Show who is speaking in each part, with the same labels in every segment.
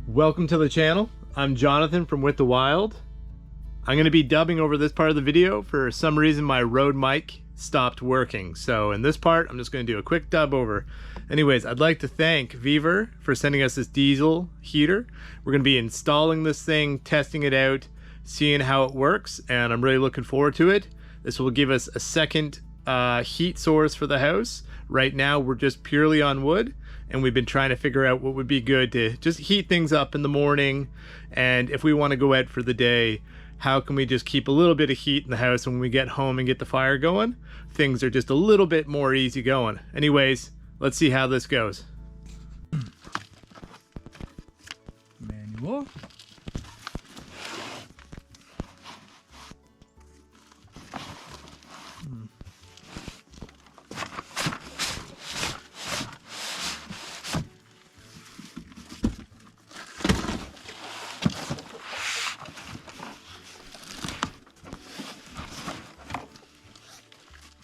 Speaker 1: Welcome to the channel. I'm Jonathan from With the Wild. I'm going to be dubbing over this part of the video. For some reason my Rode mic stopped working, so in this part I'm just going to do a quick dub over. Anyways, I'd like to thank Vevor for sending us this diesel heater. We're going to be installing this thing, testing it out, seeing how it works, and I'm really looking forward to it. This will give us a second heat source for the house. Right now we're just purely on wood, and we've been trying to figure out what would be good to just heat things up in the morning, and if we want to go out for the day, how can we just keep a little bit of heat in the house, and when we get home and get the fire going, things are just a little bit more easy going. Anyways, let's see how this goes.
Speaker 2: Manual.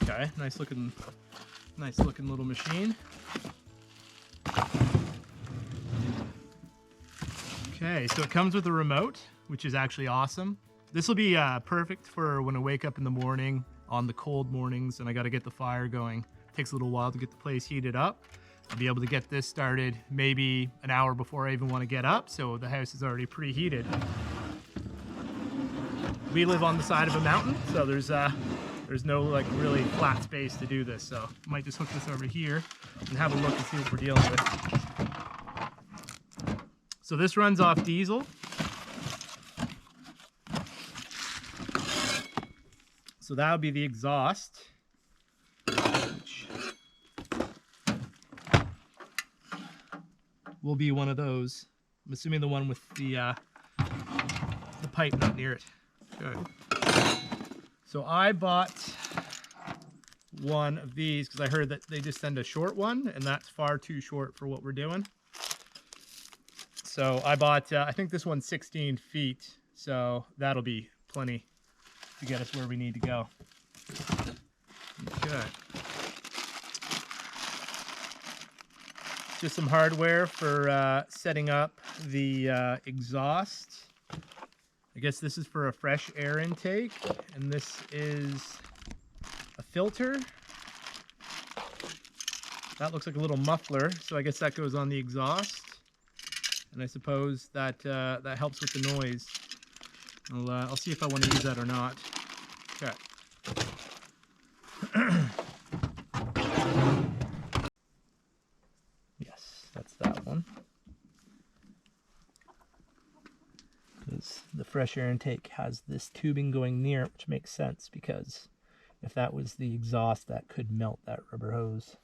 Speaker 2: Okay, nice looking little machine. Okay, so it comes with a remote, which is actually awesome. This will be perfect for when I wake up in the morning on the cold mornings and I got to get the fire going. It takes a little while to get the place heated up. I'll be able to get this started maybe an hour before I even want to get up, so the house is already preheated. We live on the side of a mountain, so there's no like really flat space to do this, so I might just hook this over here and have a look and see what we're dealing with. So this runs off diesel. So that would be the exhaust, which will be one of those. I'm assuming the one with the pipe not near it. Good. So I bought one of these because I heard that they just send a short one, and that's far too short for what we're doing. So I bought, I think this one's 16 feet, so that'll be plenty to get us where we need to go. Okay. Just some hardware for setting up the exhaust. I guess this is for a fresh air intake, and this is a filter. That looks like a little muffler, so I guess that goes on the exhaust. And I suppose that that helps with the noise. I'll see if I want to use that or not. Okay. Yes, that's that one. Because the fresh air intake has this tubing going near it, which makes sense because if that was the exhaust, that could melt that rubber hose.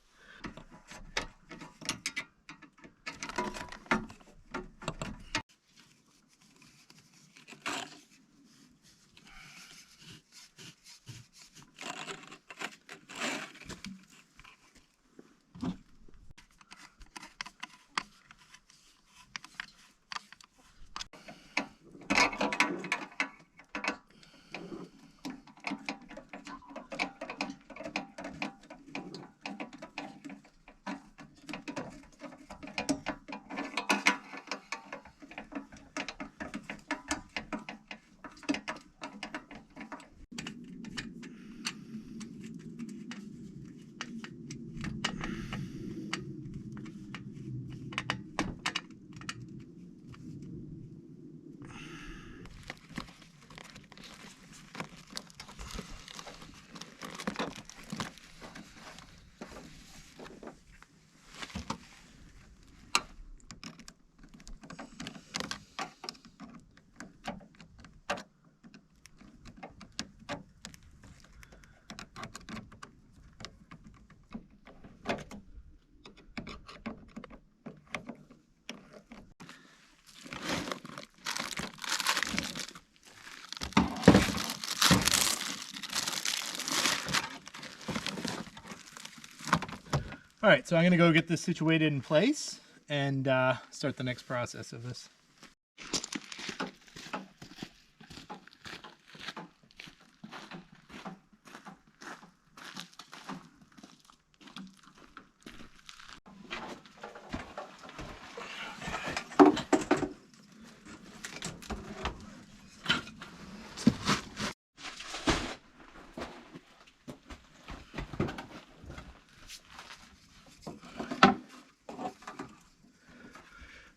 Speaker 2: All right, so I'm gonna go get this situated in place and start the next process of this.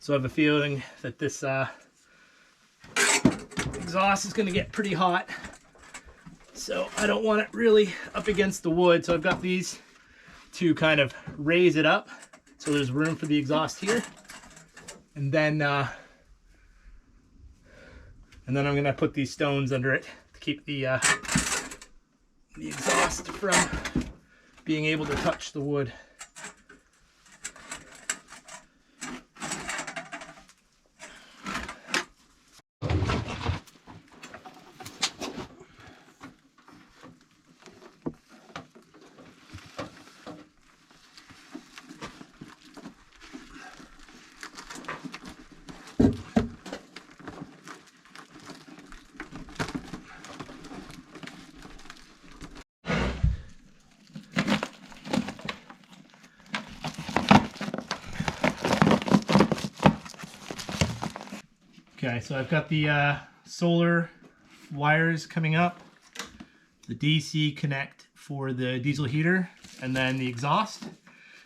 Speaker 2: So I have a feeling that this exhaust is going to get pretty hot. So I don't want it really up against the wood. So I've got these to kind of raise it up so there's room for the exhaust here. And then I'm going to put these stones under it to keep the exhaust from being able to touch the wood. Okay, so I've got the solar wires coming up, the DC connect for the diesel heater, and then the exhaust.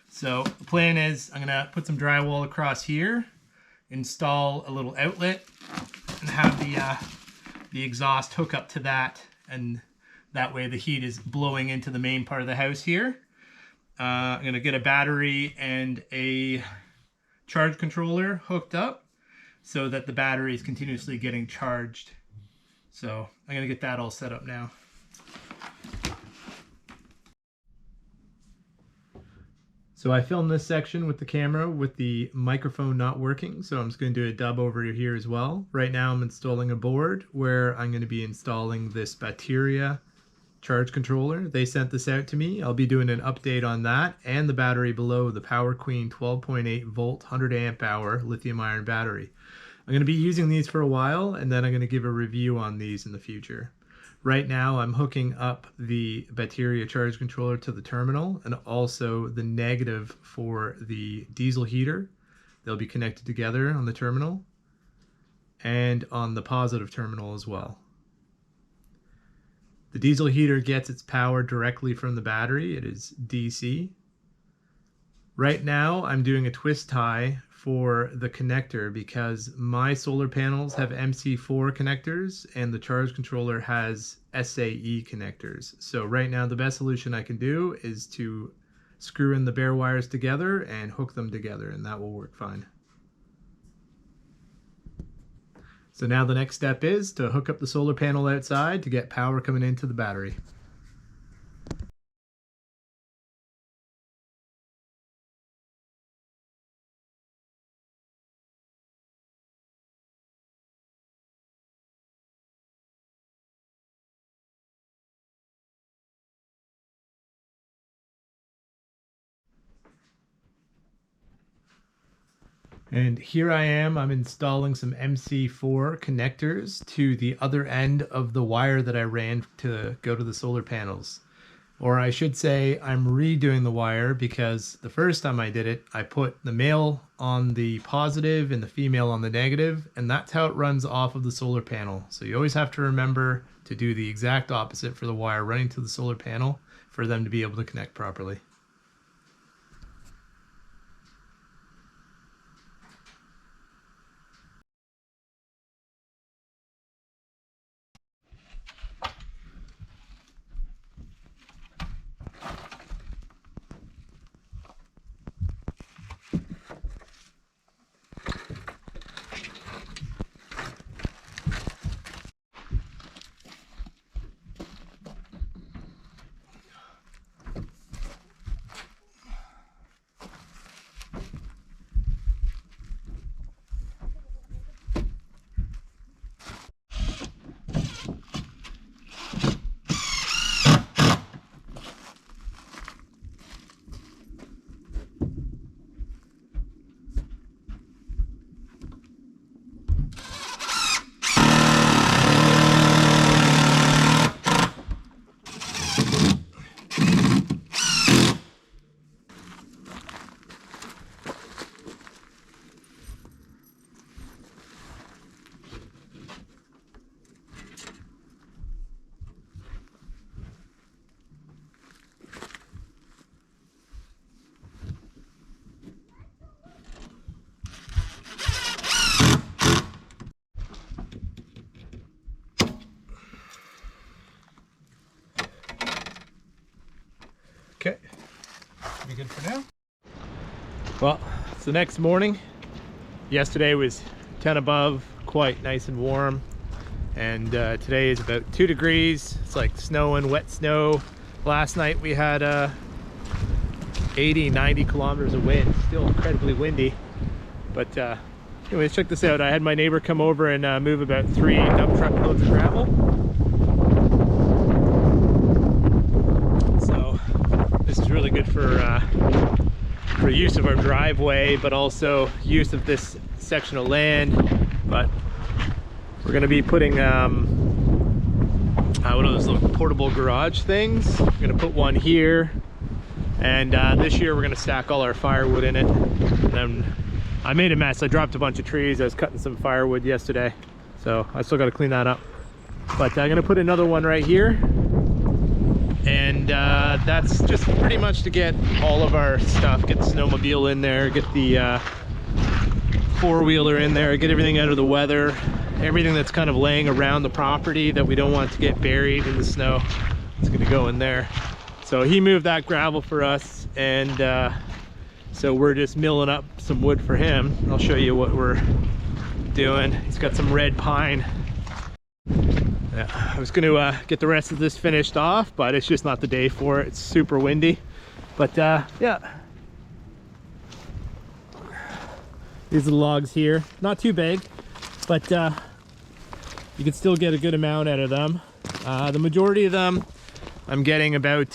Speaker 2: So the plan is I'm gonna put some drywall across here, install a little outlet, and have the exhaust hook up to that, and that way the heat is blowing into the main part of the house here. I'm gonna get a battery and a charge controller hooked up so that the battery is continuously getting charged. So I'm gonna get that all set up now.
Speaker 1: So I filmed this section with the camera with the microphone not working, so I'm just going to do a dub over here as well. Right now I'm installing a board where I'm going to be installing this Vevortools charge controller. They sent this out to me. I'll be doing an update on that and the battery below, the Power Queen 12.8 volt 100 amp hour lithium ion battery. I'm going to be using these for a while, and then I'm going to give a review on these in the future. Right now I'm hooking up the Vevortools charge controller to the terminal and also the negative for the diesel heater. They'll be connected together on the terminal and on the positive terminal as well. The diesel heater gets its power directly from the battery. It is DC. Right now I'm doing a twist tie for the connector because my solar panels have MC4 connectors and the charge controller has SAE connectors. So right now the best solution I can do is to screw in the bare wires together and hook them together, and that will work fine. So now the next step is to hook up the solar panel outside to get power coming into the battery. And here I am, I'm installing some MC4 connectors to the other end of the wire that I ran to go to the solar panels. Or I should say I'm redoing the wire because the first time I did it, I put the male on the positive and the female on the negative, and that's how it runs off of the solar panel. So you always have to remember to do the exact opposite for the wire running to the solar panel for them to be able to connect properly. Okay, be good for now. Well, it's the next morning. Yesterday was 10 above, quite nice and warm. And today is about 2 degrees. It's like snowing, wet snow. Last night we had 80, 90 kilometers of wind, still incredibly windy. But anyways, check this out. I had my neighbor come over and move about 3 dump truck loads of gravel. So this is really good for use of our driveway, but also use of this section of land. But we're gonna be putting one of those little portable garage things. We're gonna put one here, and this year we're gonna stack all our firewood in it. And I made a mess. I dropped a bunch of trees. I was cutting some firewood yesterday, so I still got to clean that up. But I'm gonna put another one right here, and that's just pretty much to get all of our stuff, get the snowmobile in there, get the four-wheeler in there, get everything out of the weather, everything that's kind of laying around the property that we don't want to get buried in the snow. It's gonna go in there. So he moved that gravel for us, and so we're just milling up some wood for him. I'll show you what we're doing. He's got some red pine. Yeah, I was gonna get the rest of this finished off, but it's just not the day for it. It's super windy. But yeah. These are the logs here. Not too big, but you can still get a good amount out of them. The majority of them, I'm getting about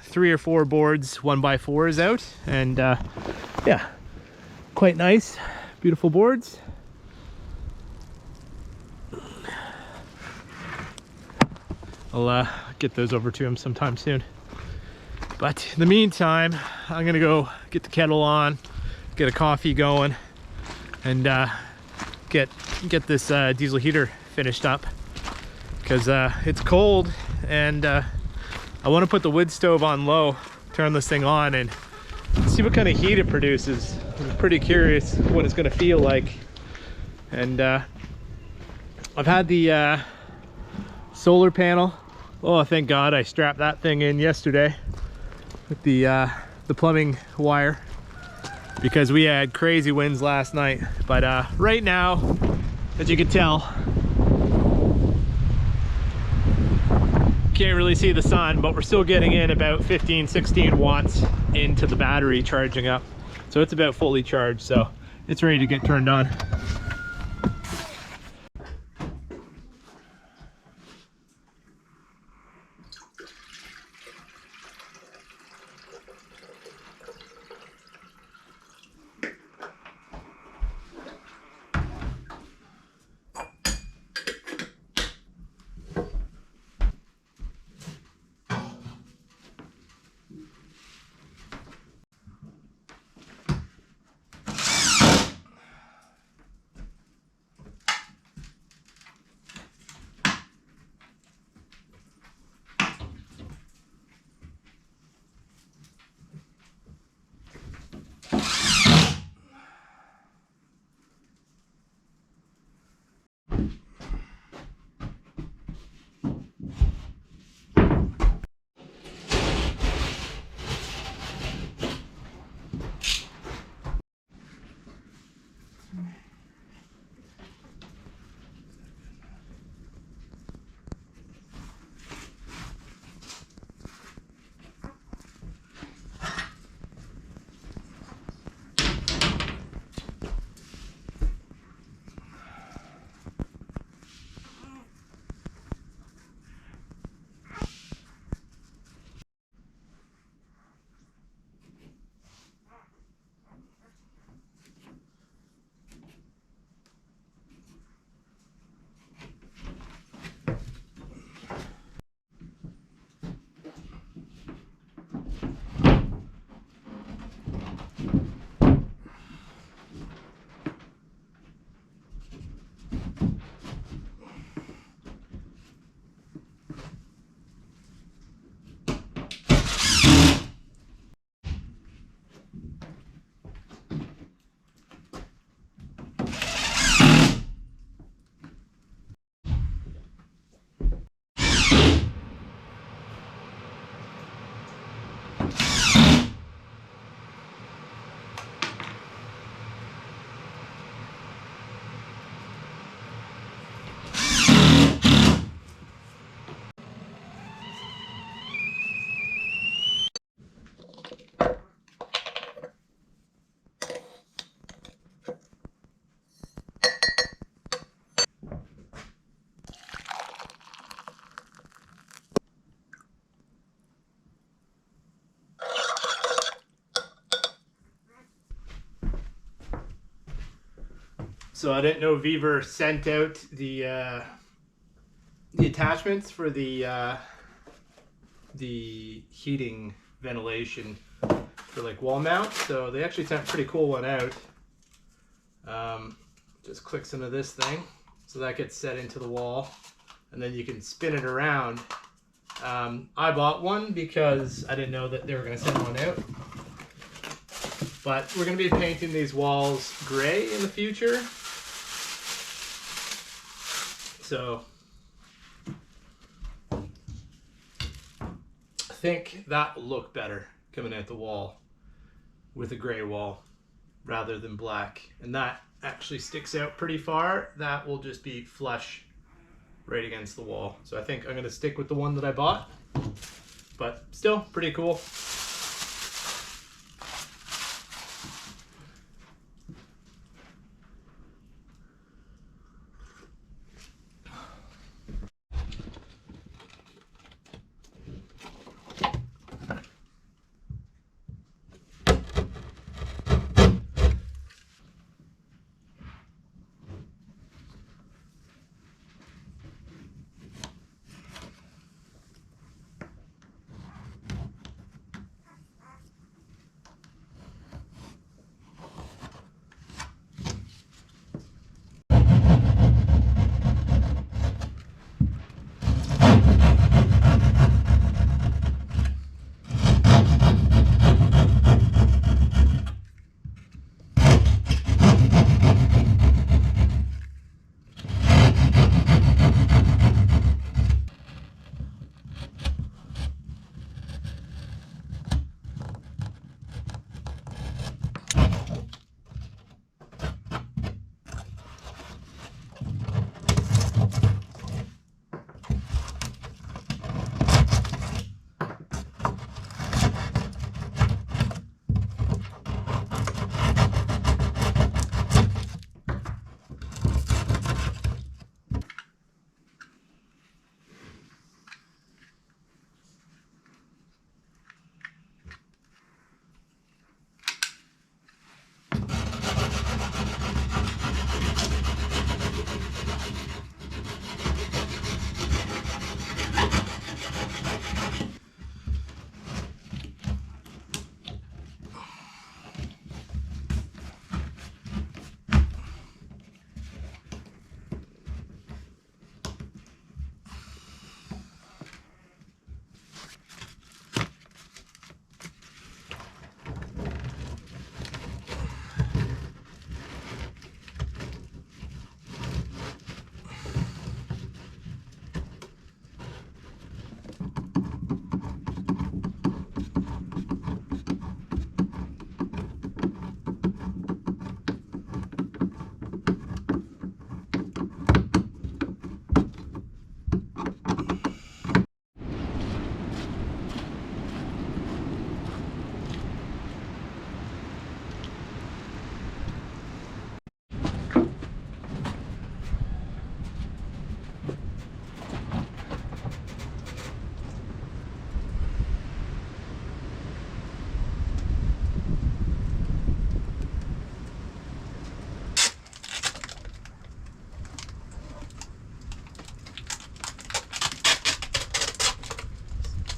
Speaker 1: 3 or 4 boards 1x4s out, and yeah, quite nice, beautiful boards. I'll get those over to him sometime soon. But in the meantime, I'm gonna go get the kettle on, get a coffee going, and get this diesel heater finished up, because it's cold, and I want to put the wood stove on low, turn this thing on, and see what kind of heat it produces. I'm pretty curious what it's going to feel like. And I've had the solar panel. Oh, thank God I strapped that thing in yesterday with the plumbing wire, because we had crazy winds last night. But right now, as you can tell, can't really see the sun, but we're still getting in about 15-16 watts into the battery charging up. So it's about fully charged, so it's ready to get turned on. So I didn't know Vevor sent out the attachments for the heating ventilation for like wall mount. So they actually sent a pretty cool one out. Just clicks into this thing, so that gets set into the wall, and then you can spin it around. I bought one because I didn't know that they were going to send one out. But we're going to be painting these walls gray in the future. So I think that will look better coming out the wall with a gray wall rather than black. And that actually sticks out pretty far. That will just be flush right against the wall. So I think I'm going to stick with the one that I bought, but still pretty cool.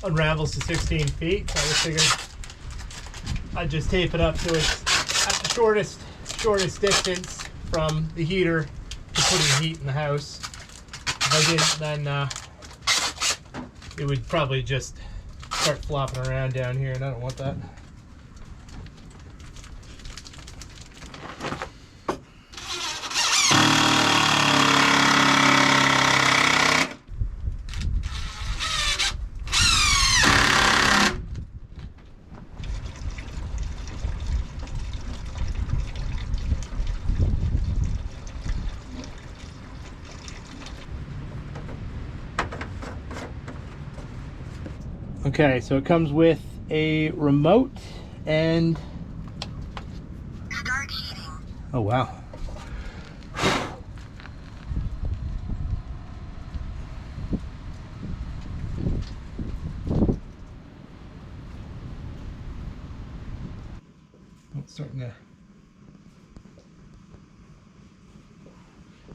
Speaker 1: Unravels to 16 feet. So I figured I'd just tape it up so it's at the shortest distance from the heater to putting heat in the house. If I didn't, then it would probably just start flopping around down here, and I don't want that. Okay, so it comes with a remote and
Speaker 3: start heating.
Speaker 1: Oh wow. Oh, it's starting to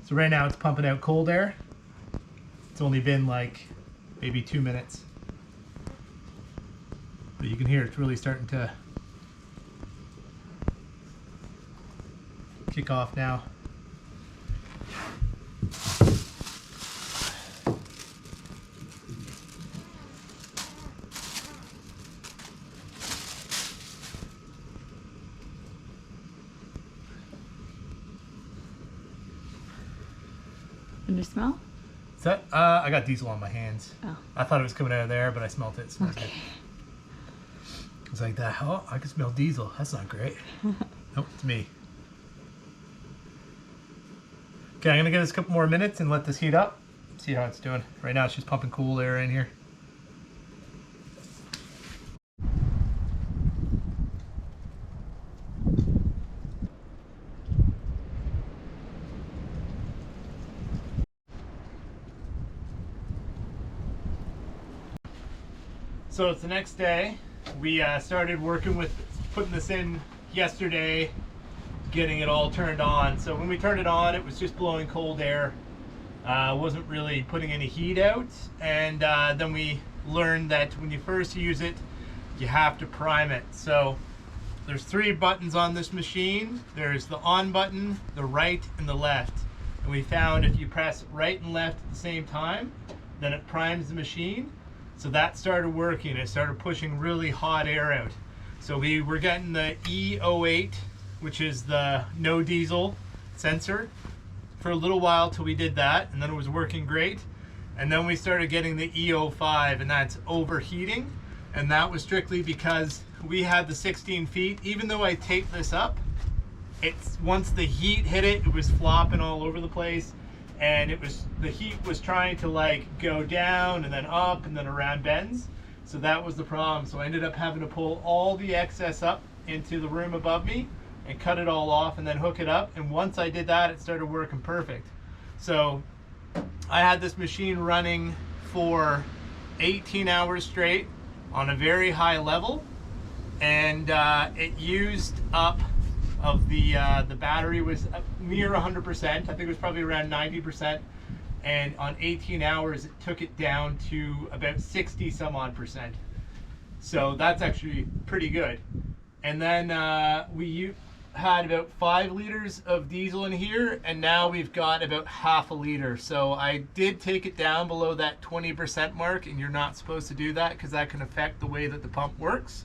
Speaker 2: So right now it's pumping out cold air. It's only been like maybe 2 minutes. But you can hear it's really starting to kick off now.
Speaker 3: Can you smell?
Speaker 2: Is that, I got diesel on my hands.
Speaker 3: Oh.
Speaker 2: I thought it was coming out of there, but I smelled it. So that's
Speaker 3: Okay.
Speaker 2: good. It's like that. Oh, I can smell diesel. That's not great. Nope, it's me. Okay, I'm gonna give this a couple more minutes and let this heat up. See how it's doing. Right now it's just pumping cool air in here. So it's the next day. We started working with putting this in yesterday, getting it all turned on. So when we turned it on, it was just blowing cold air. Wasn't really putting any heat out. And then we learned that when you first use it, you have to prime it. So there's 3 buttons on this machine. There's the on button, the right, and the left. And we found if you press right and left at the same time, then it primes the machine. So that started working. It started pushing really hot air out. So we were getting the E08, which is the no diesel sensor, for a little while till we did that, and then it was working great. And then we started getting the E05, and that's overheating. And that was strictly because we had the 16 feet. Even though I taped this up, it's once the heat hit it, it was flopping all over the place. And the heat was trying to like go down and then up and then around bends. So that was the problem. So I ended up having to pull all the excess up into the room above me and cut it all off and then hook it up. And once I did that, it started working perfect. So I had this machine running for 18 hours straight on a very high level. And it used up of the battery was near 100%. I think it was probably around 90%. And on 18 hours, it took it down to about 60 some odd percent. So that's actually pretty good. And then we had about 5 liters of diesel in here, and now we've got about half a liter. So I did take it down below that 20% mark, and you're not supposed to do that because that can affect the way that the pump works.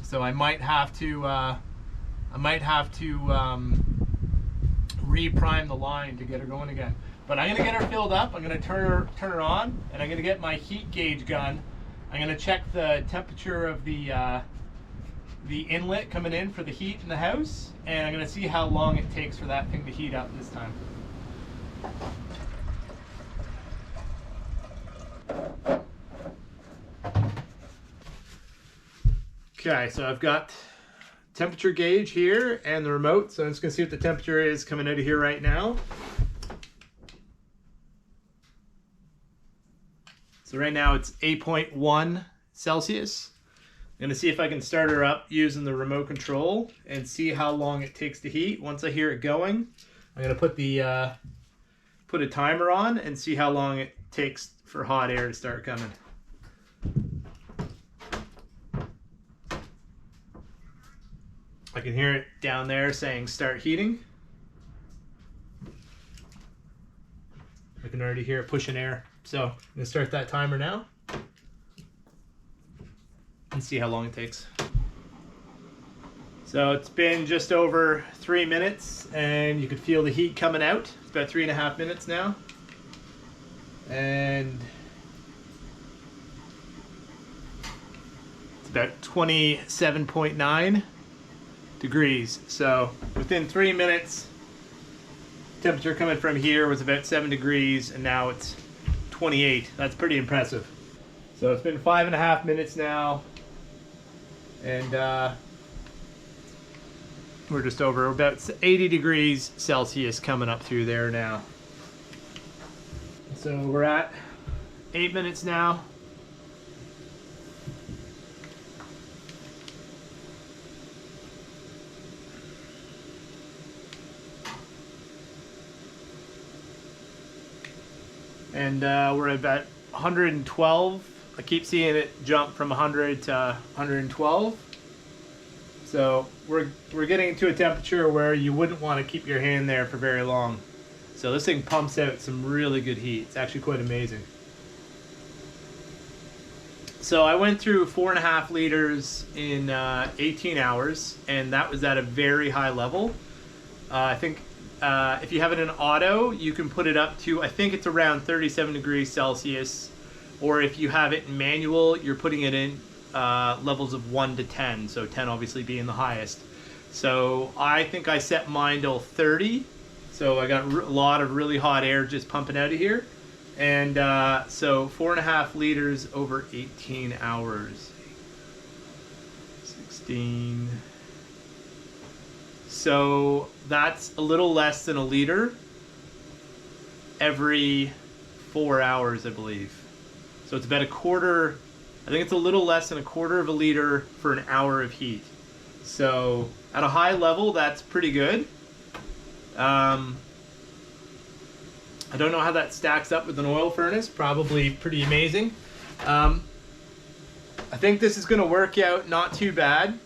Speaker 2: So I might have to reprime the line to get her going again. But I'm gonna get her filled up. I'm gonna turn her on, and I'm gonna get my heat gauge gun. I'm gonna check the temperature of the inlet coming in for the heat in the house, and I'm gonna see how long it takes for that thing to heat up this time. Okay, so I've got temperature gauge here and the remote, so I'm just gonna see what the temperature is coming out of here right now. So right now it's 8.1 Celsius. I'm gonna see if I can start her up using the remote control and see how long it takes to heat. Once I hear it going, I'm gonna put a timer on and see how long it takes for hot air to start coming. I can hear it down there saying start heating. I can already hear it pushing air. So I'm gonna start that timer now and see how long it takes. So it's been just over 3 minutes and you could feel the heat coming out. It's about 3.5 minutes now. And it's about 27.9 degrees. So within 3 minutes, temperature coming from here was about 7 degrees, and now it's 28. That's pretty impressive. So it's been 5.5 minutes now, and we're just over about 80 degrees Celsius coming up through there now. So we're at 8 minutes now.
Speaker 1: and we're at about 112. I keep seeing it jump from 100 to 112. So we're getting to a temperature where you wouldn't want to keep your hand there for very long. So this thing pumps out some really good heat. It's actually quite amazing. So I went through 4.5 liters in 18 hours, and that was at a very high level. I think if you have it in auto, you can put it up to, I think it's around 37 degrees Celsius. Or if you have it in manual, you're putting it in levels of 1 to 10, so 10 obviously being the highest. So I think I set mine till 30, so I got a lot of really hot air just pumping out of here. And so 4.5 liters over 18 hours. 16. So that's a little less than a liter every 4 hours, I believe. So it's about a quarter, I think it's a little less than a quarter of a liter for an hour of heat. So at a high level, that's pretty good. I don't know how that stacks up with an oil furnace, probably pretty amazing. I think this is gonna work out not too bad.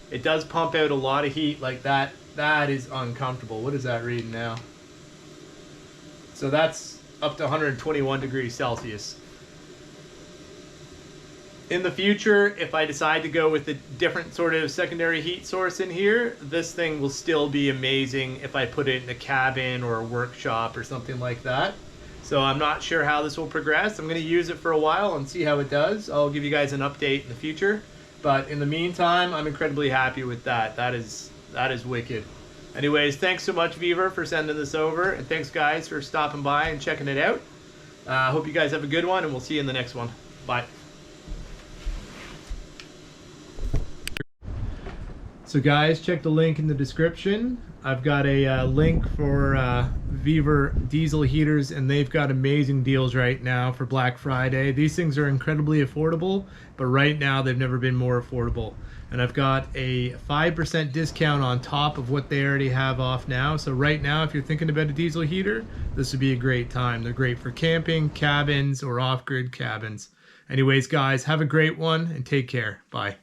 Speaker 1: It does pump out a lot of heat like that. That is uncomfortable. What is that reading now? So that's up to 121 degrees Celsius. In the future, if I decide to go with a different sort of secondary heat source in here, this thing will still be amazing if I put it in a cabin or a workshop or something like that. So I'm not sure how this will progress. I'm going to use it for a while and see how it does. I'll give you guys an update in the future. But in the meantime, I'm incredibly happy with that. That is wicked. Anyways, thanks so much, Vevor, for sending this over. And thanks, guys, for stopping by and checking it out. Hope you guys have a good one, and we'll see you in the next one. Bye. So guys, check the link in the description. I've got a link for Vevor diesel heaters, and they've got amazing deals right now for Black Friday. These things are incredibly affordable, but right now they've never been more affordable. And I've got a 5% discount on top of what they already have off now. So right now, if you're thinking about a diesel heater, this would be a great time. They're great for camping, cabins, or off-grid cabins. Anyways, guys, have a great one and take care. Bye.